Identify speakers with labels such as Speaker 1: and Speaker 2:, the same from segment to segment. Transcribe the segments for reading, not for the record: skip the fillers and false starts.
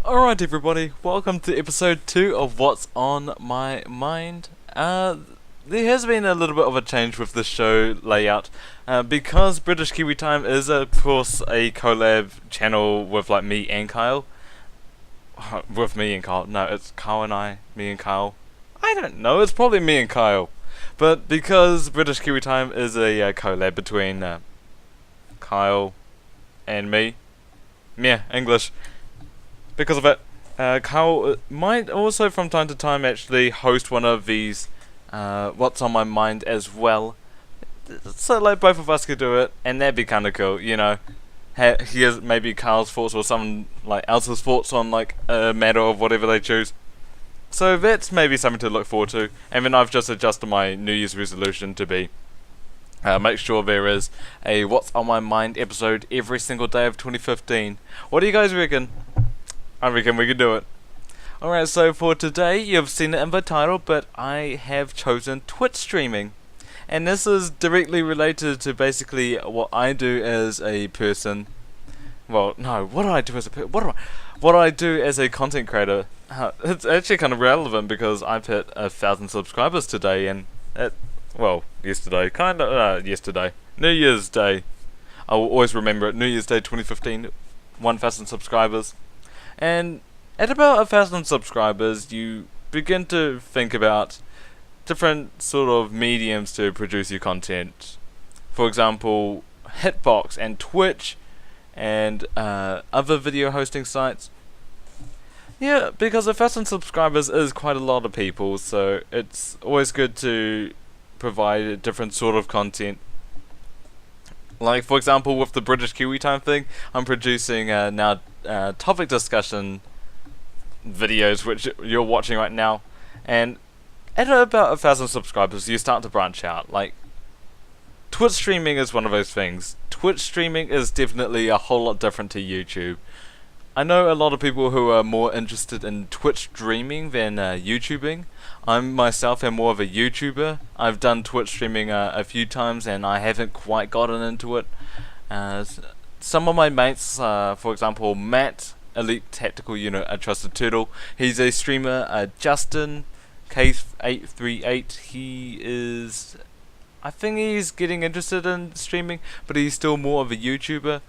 Speaker 1: Alright everybody, welcome to episode 2 of What's on My Mind. There has been a little bit of a change with the show layout, because British Kiwi Time is of course a collab channel with like me and Kyle. With me and Kyle, no, it's Kyle and I, me and Kyle. I don't know, it's probably me and Kyle. But because British Kiwi Time is a collab between Kyle and me, yeah, English. Because of it, Kyle might also from time to time actually host one of these What's on My Mind as well. So like both of us could do it, and that'd be kind of cool, you know. Here's maybe Kyle's thoughts or someone like else's thoughts on like a matter of whatever they choose. So that's maybe something to look forward to. And then I've just adjusted my New Year's resolution to be make sure there is a What's on My Mind episode every single day of 2015. What do you guys reckon? I reckon we can do it. Alright, so for today, you've seen it in the title, but I have chosen Twitch streaming. And this is directly related to basically what I do as a person. Well, no, what do I do as a person? What do I do as a content creator? It's actually kind of relevant because I've hit 1,000 subscribers today, and yesterday, yesterday, New Year's Day. I will always remember it, New Year's Day 2015, 1,000 subscribers. And at about 1,000 subscribers, you begin to think about different sort of mediums to produce your content. For example, Hitbox and Twitch and other video hosting sites. Yeah, because 1,000 subscribers is quite a lot of people, so it's always good to provide a different sort of content. Like, for example, with the British Kiwi Time thing, I'm producing now topic discussion videos, which you're watching right now. And at about 1,000 subscribers, you start to branch out. Like, Twitch streaming is one of those things. Twitch streaming is definitely a whole lot different to YouTube. I know a lot of people who are more interested in Twitch streaming than YouTubing. I myself am more of a YouTuber. I've done Twitch streaming a few times and I haven't quite gotten into it. Some of my mates, for example Matt, Elite Tactical Unit, a Trusted Turtle, he's a streamer. Justin, K838, he is... I think he's getting interested in streaming, but he's still more of a YouTuber.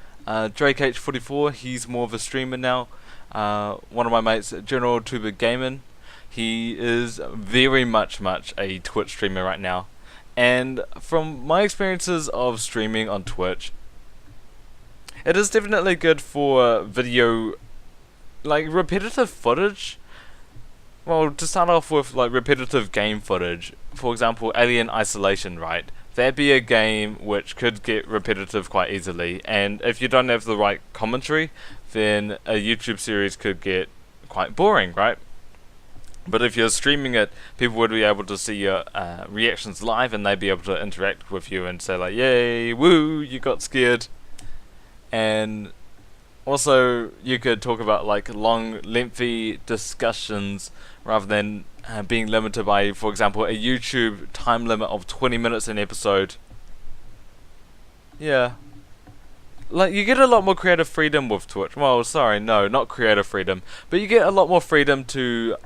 Speaker 1: Drake H44, he's more of a streamer now. One of my mates, General Tuber Gaming, he is very much a Twitch streamer right now. And from my experiences of streaming on Twitch, it is definitely good for video, like repetitive footage. Well, to start off with, like repetitive game footage. For example, Alien Isolation, right? That'd be a game which could get repetitive quite easily, and if you don't have the right commentary, then a YouTube series could get quite boring, right? But if you're streaming it, people would be able to see your reactions live, and they'd be able to interact with you and say like, yay, woo, you got scared. And also, you could talk about like long, lengthy discussions rather than being limited by, for example, a YouTube time limit of 20 minutes an episode. Yeah. Like, you get a lot more creative freedom with Twitch. Well, sorry, no, not creative freedom. But you get a lot more freedom to,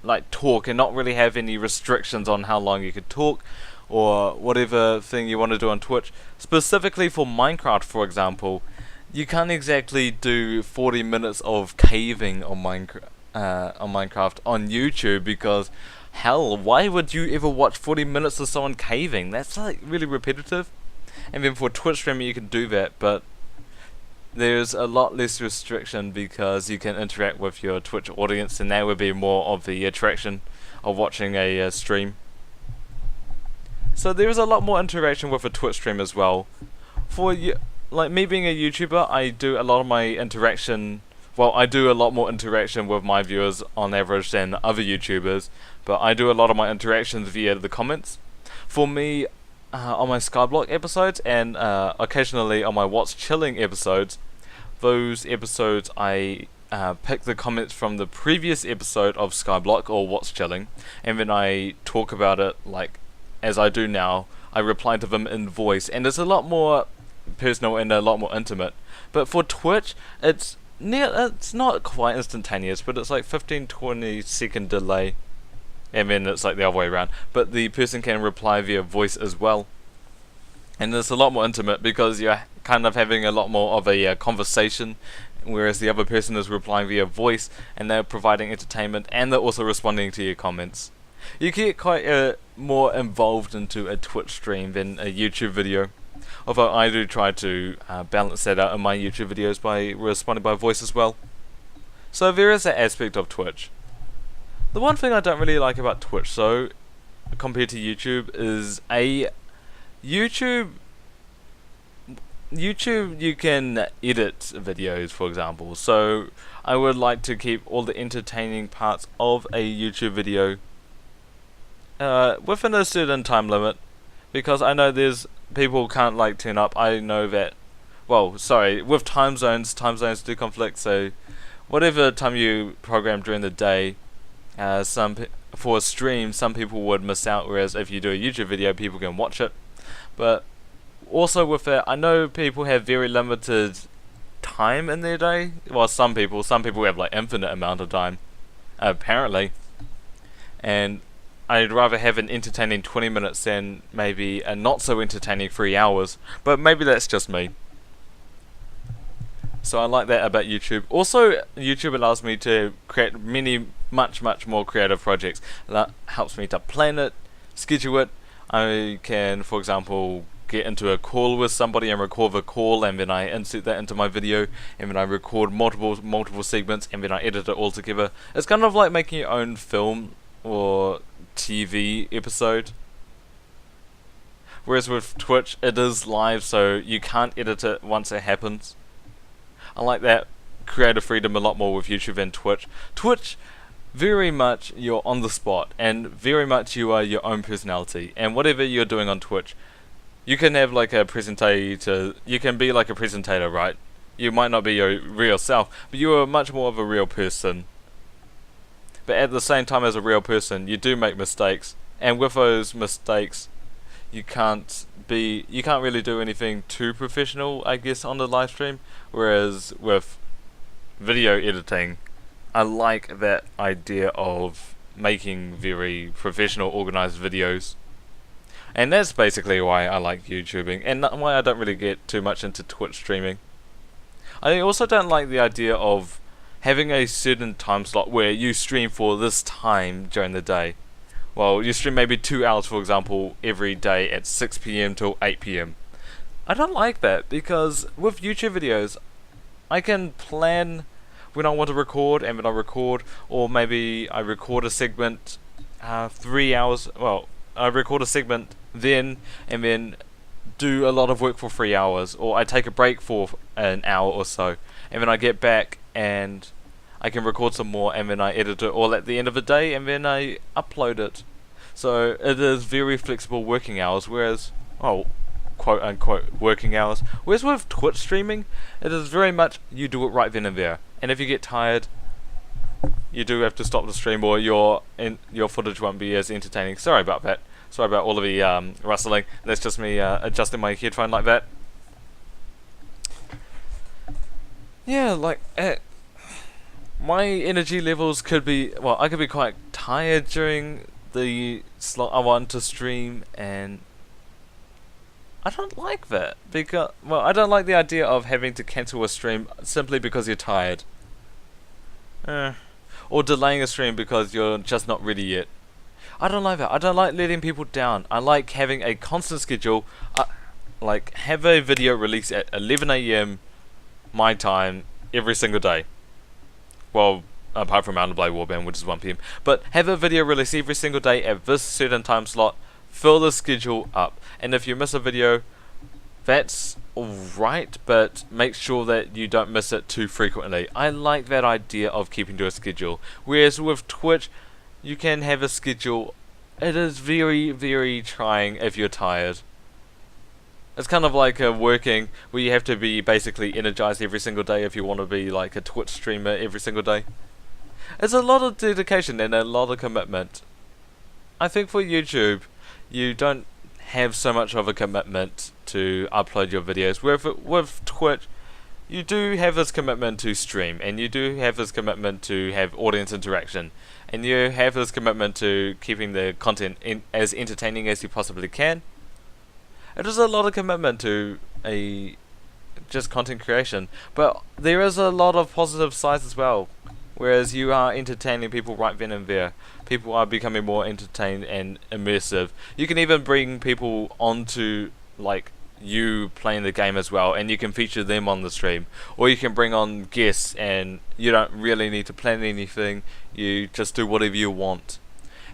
Speaker 1: like, talk and not really have any restrictions on how long you could talk or whatever thing you want to do on Twitch. Specifically for Minecraft, for example, you can't exactly do 40 minutes of caving on Minecraft on YouTube, because hell, why would you ever watch 40 minutes of someone caving? That's like really repetitive. And then for Twitch streaming you can do that, but there's a lot less restriction because you can interact with your Twitch audience, and that would be more of the attraction of watching a stream. So there's a lot more interaction with a Twitch stream as well. For like me being a YouTuber, I do a lot of my interaction. Well, I do a lot more interaction with my viewers on average than other YouTubers, but I do a lot of my interactions via the comments. For me, on my Skyblock episodes and occasionally on my What's Chilling episodes, those episodes I pick the comments from the previous episode of Skyblock or What's Chilling, and then I talk about it like as I do now. I reply to them in voice, and it's a lot more personal and a lot more intimate. But for Twitch, it's it's not quite instantaneous, but it's like 15-20 second delay, and then it's like the other way around. But the person can reply via voice as well, and it's a lot more intimate because you're kind of having a lot more of a conversation, whereas the other person is replying via voice, and they're providing entertainment, and they're also responding to your comments. You get quite more involved into a Twitch stream than a YouTube video. Although I do try to balance that out in my YouTube videos by responding by voice as well. So there is that aspect of Twitch. The one thing I don't really like about Twitch, though, compared to YouTube, is YouTube you can edit videos, for example. So I would like to keep all the entertaining parts of a YouTube video within a certain time limit, because I know there's people can't like turn up. I know that, well, sorry, with time zones do conflict, so whatever time you program during the day, for a stream, some people would miss out, whereas if you do a YouTube video, people can watch it. But also with that, I know people have very limited time in their day. Well, some people have like infinite amount of time, apparently, and I'd rather have an entertaining 20 minutes than maybe a not so entertaining 3 hours, but maybe that's just me. So I like that about YouTube. Also, YouTube allows me to create much more creative projects. That helps me to plan it, schedule it. I can, for example, get into a call with somebody and record the call, and then I insert that into my video, and then I record multiple segments, and then I edit it all together. It's kind of like making your own film or TV episode. Whereas with Twitch, it is live, so you can't edit it once it happens. I like that creative freedom a lot more with YouTube than Twitch. Twitch, very much you're on the spot, and very much you are your own personality. And whatever you're doing on Twitch, you can have like a presentator. You can be like a presentator, right? You might not be your real self, but you are much more of a real person. But at the same time, as a real person, you do make mistakes, and with those mistakes, you can't really do anything too professional, I guess, on the live stream. Whereas with video editing, I like that idea of making very professional, organized videos, and that's basically why I like YouTubing, and why I don't really get too much into Twitch streaming. I also don't like the idea of having a certain time slot where you stream for this time during the day. Well, you stream maybe 2 hours, for example, every day at 6 PM till 8 PM. I don't like that, because with YouTube videos, I can plan when I want to record, and when I record, or maybe I record a segment 3 hours, well, I record a segment then, and then do a lot of work for 3 hours, or I take a break for an hour or so, and then I get back and I can record some more, and then I edit it all at the end of the day, and then I upload it. So it is very flexible working hours, whereas, well, quote unquote working hours. Whereas with Twitch streaming, it is very much you do it right then and there. And if you get tired, you do have to stop the stream, or your footage won't be as entertaining. Sorry about that. Sorry about all of the rustling. That's just me adjusting my headphone like that. Yeah, like my energy levels could be, well, I could be quite tired during the slot I want to stream, and I don't like that, because, well, I don't like the idea of having to cancel a stream simply because you're tired. Or delaying a stream because you're just not ready yet. I don't like that. I don't like letting people down. I like having a constant schedule. Like, have a video release at 11 AM my time every single day. Well, apart from Mountain Blade Warband, which is 1 PM. But have a video release every single day at this certain time slot. Fill the schedule up. And if you miss a video, that's alright, but make sure that you don't miss it too frequently. I like that idea of keeping to a schedule. Whereas with Twitch, you can have a schedule. It is very, very trying if you're tired. It's kind of like working, where you have to be basically energized every single day if you want to be like a Twitch streamer every single day. It's a lot of dedication and a lot of commitment. I think for YouTube, you don't have so much of a commitment to upload your videos. With Twitch, you do have this commitment to stream, and you do have this commitment to have audience interaction, and you have this commitment to keeping the content as entertaining as you possibly can. It is a lot of commitment to just content creation, but there is a lot of positive sides as well. Whereas you are entertaining people right then and there, people are becoming more entertained and immersive. You can even bring people onto like you playing the game as well, and you can feature them on the stream, or you can bring on guests and you don't really need to plan anything, you just do whatever you want.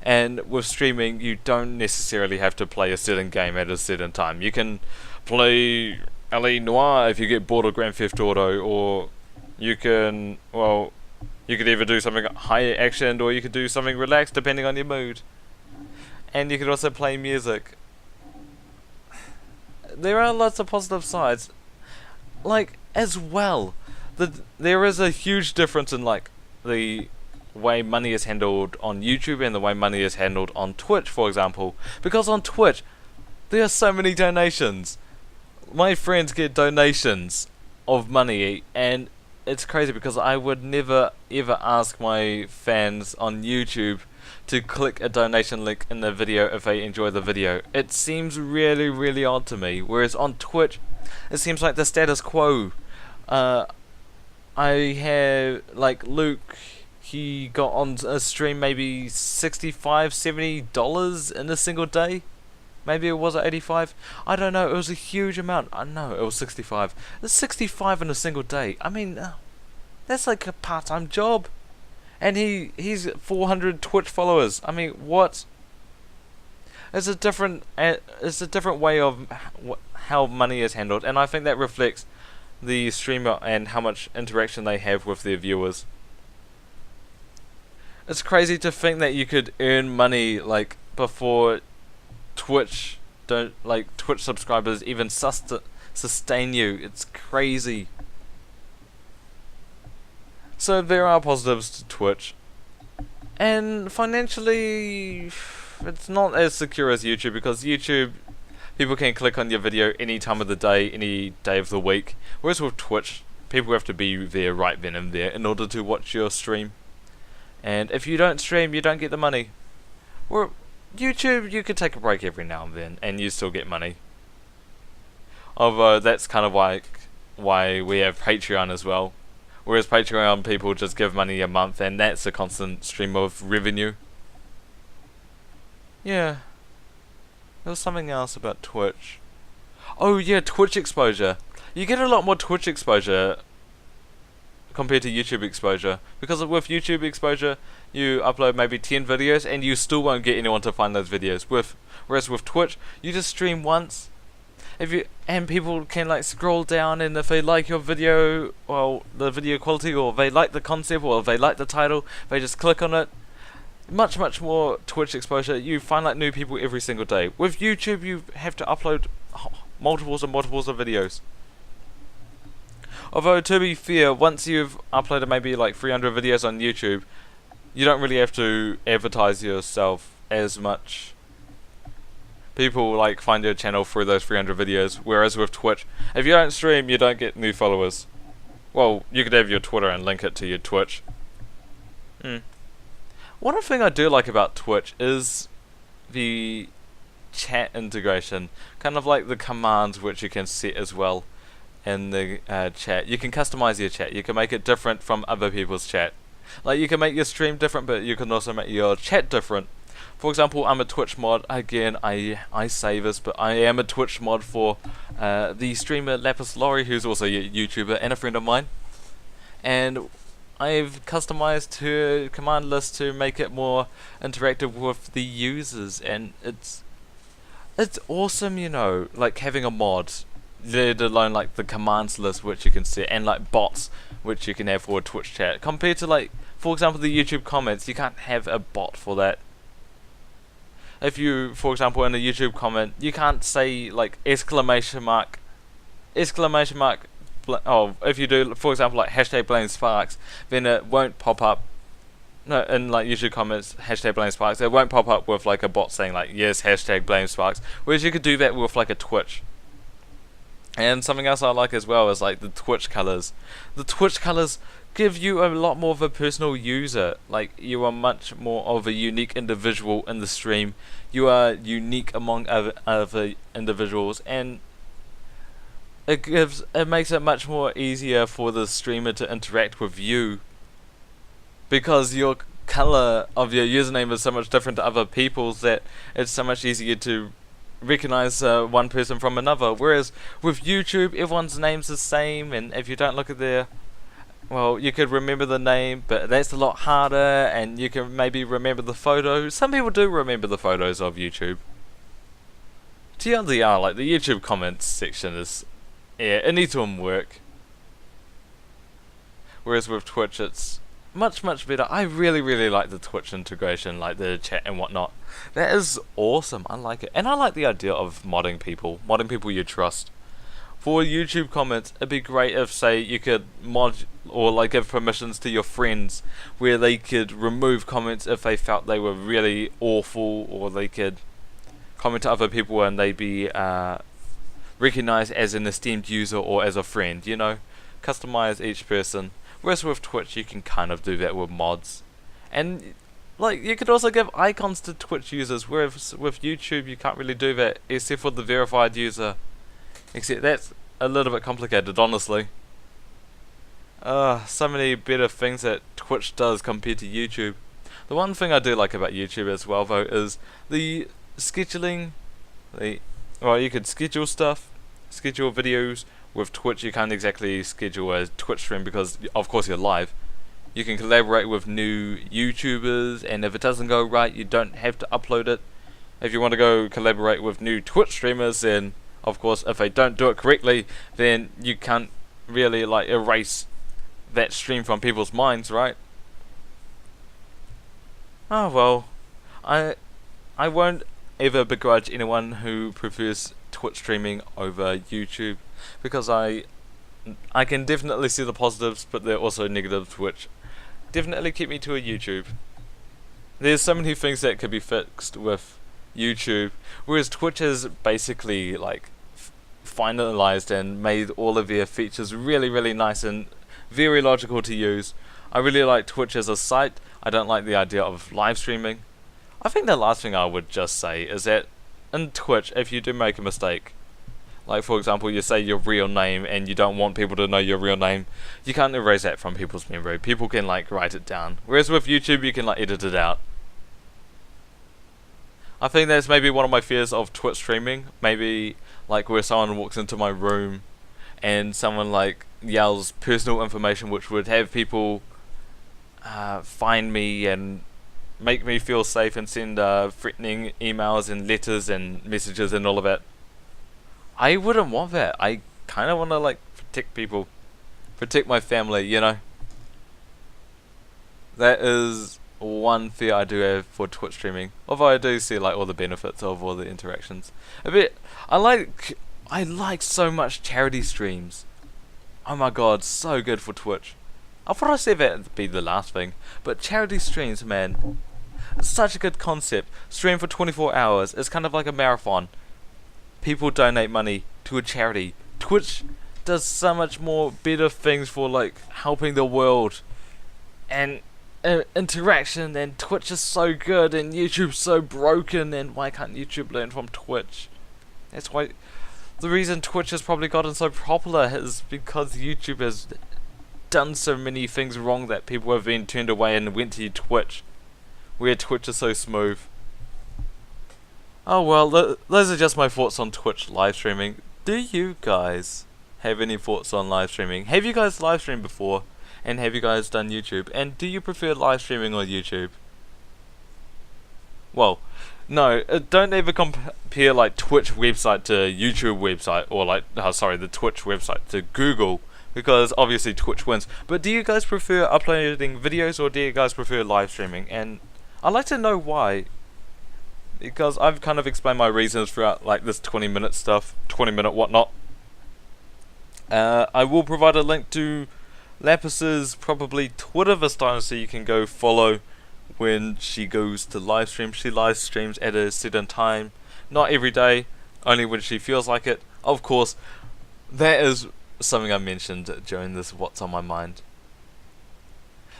Speaker 1: And with streaming, you don't necessarily have to play a certain game at a certain time. You can play LA Noire if you get bored of Grand Theft Auto, or you can, well, you could either do something high action or you could do something relaxed depending on your mood. And you could also play music. There are lots of positive sides. Like, as well, there is a huge difference in like the way money is handled on YouTube and the way money is handled on Twitch, for example. Because on Twitch, there are so many donations. My friends get donations of money, and it's crazy because I would never ever ask my fans on YouTube to click a donation link in the video if they enjoy the video. It seems really, really odd to me. Whereas on Twitch, it seems like the status quo. I have, like, Luke, he got on a stream maybe $65, $70 in a single day. Maybe it was at 85. I don't know. It was a huge amount. I know it was 65. It's 65 in a single day. I mean, that's like a part-time job. And he's 400 Twitch followers. I mean, what? It's a different way of how money is handled, and I think that reflects the streamer and how much interaction they have with their viewers. It's crazy to think that you could earn money like before Twitch Twitch subscribers even sustain you. It's crazy. So there are positives to Twitch, and financially it's not as secure as YouTube, because YouTube, people can click on your video any time of the day, any day of the week, whereas with Twitch, people have to be there right then and there in order to watch your stream. And if you don't stream, you don't get the money. Or YouTube, you could take a break every now and then, and you still get money. Although that's kind of why we have Patreon as well. Whereas Patreon, people just give money a month, and that's a constant stream of revenue. Yeah. There was something else about Twitch. Oh yeah, Twitch exposure. You get a lot more Twitch exposure compared to YouTube exposure, because with YouTube exposure, you upload maybe 10 videos and you still won't get anyone to find those videos. Whereas with Twitch, you just stream once, and people can like scroll down, and if they like your video, well, the video quality, or they like the concept, or they like the title, they just click on it. Much more Twitch exposure. You find like new people every single day. With YouTube, you have to upload multiples and multiples of videos. Although, to be fair, once you've uploaded maybe like 300 videos on YouTube, you don't really have to advertise yourself as much. People like find your channel through those 300 videos, whereas with Twitch, if you don't stream, you don't get new followers. Well, you could have your Twitter and link it to your Twitch. One thing I do like about Twitch is the chat integration, kind of like the commands which you can set as well in the chat. You can customize your chat. You can make it different from other people's chat. Like, you can make your stream different, but you can also make your chat different. For example, I'm a Twitch mod. Again, I say this, but I am a Twitch mod for the streamer Lapis Lori, who's also a YouTuber and a friend of mine. And I've customized her command list to make it more interactive with the users, and it's awesome, you know, like having a mod, let alone like the commands list which you can set, and like bots which you can have for a Twitch chat, compared to like, for example, the YouTube comments. You can't have a bot for that. If you, for example, in a YouTube comment, you can't say like exclamation mark, if you do, for example, like hashtag blame sparks, then it won't pop up. No, in like YouTube comments, hashtag blame sparks, it won't pop up with like a bot saying like, yes, hashtag blame sparks. Whereas you could do that with like a Twitch. And something else I like as well is like the Twitch colors. The Twitch colors give you a lot more of a personal user. Like, you are much more of a unique individual in the stream. You are unique among other individuals, and it makes it much more easier for the streamer to interact with you, because your color of your username is so much different to other people's that it's so much easier to recognize one person from another. Whereas with YouTube, everyone's name's the same, and if you don't look at their, well, you could remember the name, but that's a lot harder, and you can maybe remember the photos. Some people do remember the photos of YouTube. TLDR, like the YouTube comments section is, yeah, it needs some work. Whereas with Twitch, it's much better. I really like the Twitch integration, like the chat and whatnot. That is awesome. I like it, and I like the idea of modding people you trust. For YouTube comments, it'd be great if, say, you could mod or like give permissions to your friends where they could remove comments if they felt they were really awful, or they could comment to other people and they'd be recognized as an esteemed user or as a friend, you know, customize each person. Whereas with Twitch, you can kind of do that with mods. And like, you could also give icons to Twitch users, whereas with YouTube you can't really do that except for the verified user. Except that's a little bit complicated, honestly. So many better things that Twitch does compared to YouTube. The one thing I do like about YouTube as well, though, is the scheduling. Well, you could schedule stuff, schedule videos. With Twitch, you can't exactly schedule a Twitch stream because, of course, you're live. You can collaborate with new YouTubers, and if it doesn't go right, you don't have to upload it. If you want to go collaborate with new Twitch streamers, then, of course, if they don't do it correctly, then you can't really, like, erase that stream from people's minds, right? Oh, well, I won't ever begrudge anyone who prefers Twitch streaming over YouTube, because I can definitely see the positives, but there are also negatives which definitely keep me to a YouTube. There's so many things that could be fixed with YouTube, whereas Twitch has basically like finalized and made all of their features really nice and very logical to use. I really like Twitch as a site. I don't like the idea of live streaming. I think the last thing I would just say is that in Twitch, if you do make a mistake, like for example, you say your real name and you don't want people to know your real name, you can't erase that from people's memory. People can like write it down. Whereas with YouTube, you can like edit it out. I think that's maybe one of my fears of Twitch streaming. Maybe like where someone walks into my room and someone like yells personal information which would have people find me and make me feel safe and send threatening emails and letters and messages and all of that. I wouldn't want that. I kind of want to like protect people, protect my family, you know. That is one fear I do have for Twitch streaming. Although I do see like all the benefits of all the interactions. I like so much charity streams. Oh my god, so good for Twitch. I thought I said that would be the last thing, but charity streams, man, it's such a good concept. Stream for 24 hours. It's kind of like a marathon. People donate money to a charity. Twitch does so much more better things for like helping the world and interaction, and Twitch is so good and YouTube's so broken, and why can't YouTube learn from Twitch? That's why the reason Twitch has probably gotten so popular is because YouTube has done so many things wrong that people have been turned away and went to Twitch, where Twitch is so smooth. Oh well, those are just my thoughts on Twitch live streaming. Do you guys have any thoughts on live streaming? Have you guys live streamed before? And have you guys done YouTube? And do you prefer live streaming or YouTube? Well, no, don't ever compare like Twitch website to YouTube website, or like, the Twitch website to Google, because obviously Twitch wins. But do you guys prefer uploading videos, or do you guys prefer live streaming? And I'd like to know why, because I've kind of explained my reasons throughout like this 20-minute stuff, 20-minute whatnot. I will provide a link to Lapis's probably Twitter this time, so you can go follow when she goes to live stream. She live streams at a certain time, not every day, only when she feels like it. Of course, that is something I mentioned during this What's on My Mind.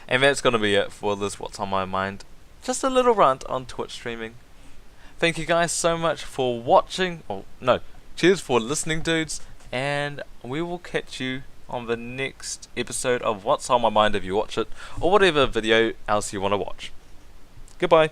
Speaker 1: And that's going to be it for this What's on My Mind. Just a little rant on Twitch streaming. Thank you guys so much for watching. Oh, no. Cheers for listening, dudes. And we will catch you on the next episode of What's on My Mind if you watch it, or whatever video else you want to watch. Goodbye.